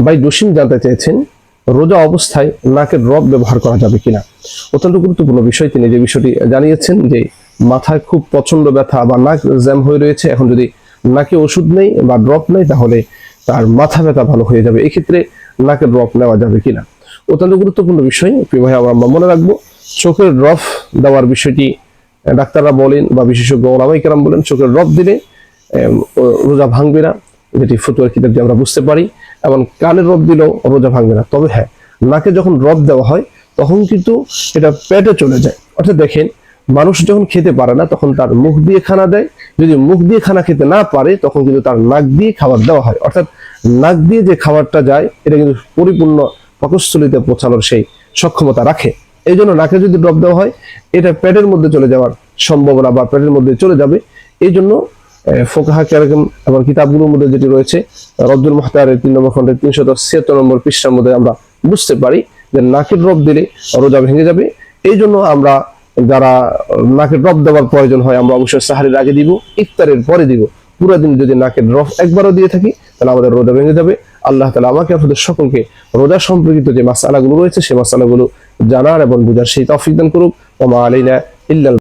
ভাই জসিম জানতে চেয়েছেন রোজা অবস্থায় নাকের ড্রপ ব্যবহার করা যাবে কিনা। অত্যন্ত গুরুত্বপূর্ণ বিষয়। তিনি যে বিষয়টি জানিয়েছেন যে মাথায় খুব প্রচন্ড ব্যথা বা নাক জ্যাম হয়ে রয়েছে, এখন যদি নাকে ওষুধ নেই বা ড্রপ নেই তাহলে তার মাথা ব্যথা ভালো হয়ে যাবে, এক্ষেত্রে নাকের ড্রপ নেওয়া যাবে কিনা। অত্যন্ত গুরুত্বপূর্ণ বিষয় প্রিয় ভাই, আমরা মনে রাখবো চোখের ড্রপ দেওয়ার বিষয়টি ডাক্তাররা বলেন বা বিশেষজ্ঞ ওলামায়ে কেরাম বলেন, চোখের ড্রপ দিলে রোজা ভাঙবে না, যেটি ফতুয়ার কিতাব দিয়ে আমরা বুঝতে পারি, এবং কানের ড্রপ দিলেও রোজা ভাঙবে না। তবে হ্যাঁ, নাকে যখন ড্রপ দেওয়া হয় তখন কিন্তু এটা পেটে চলে যায়। অর্থাৎ দেখেন, মানুষ যখন খেতে পারে না তখন তার মুখ দিয়ে খানা দেয়, যদি মুখ দিয়ে খানা খেতে না পারে তখন কিন্তু তার নাক দিয়ে খাবার দেওয়া হয়। অর্থাৎ নাক দিয়ে যে খাবারটা যায় এটা কিন্তু পরিপূর্ণ পাকস্থলীতে পৌঁছানোর সেই সক্ষমতা রাখে। এই জন্য নাকে যদি ড্রপ দেওয়া হয় এটা পেটের মধ্যে চলে যাওয়ার সম্ভাবনা বা পেটের মধ্যে চলে যাবে। এই জন্য ফোকাহা কেরাম এবং কিতাবগুলোর মধ্যে যেটি রয়েছে রদ্দুল মুখতারের ৩ নম্বর খণ্ডের ৩৭৬ নম্বর পৃষ্ঠার মধ্যে আমরা বুঝতে পারি যে নাকের ড্রপ দিলে রোজা ভেঙে যাবে। এই জন্য আমরা যারা নাকের ড্রপ দেওয়ার প্রয়োজন হয় আমরা অবশ্যই সাহারির আগে দিব, ইফতারের পরে দিব। পুরো দিন যদি নাকের ড্রপ একবারও দিয়ে থাকি তাহলে আমাদের রোজা ভেঙে যাবে। আল্লাহ তাআলা আমাকে আপনাদের সকলকে রোজা সম্পর্কিত যে মাসআলাগুলো রয়েছে সেই মাসআলাগুলো জানার এবং বুঝার সেই তৌফিক দান করুক। ওয়া মা আলাইনা ইল্লাল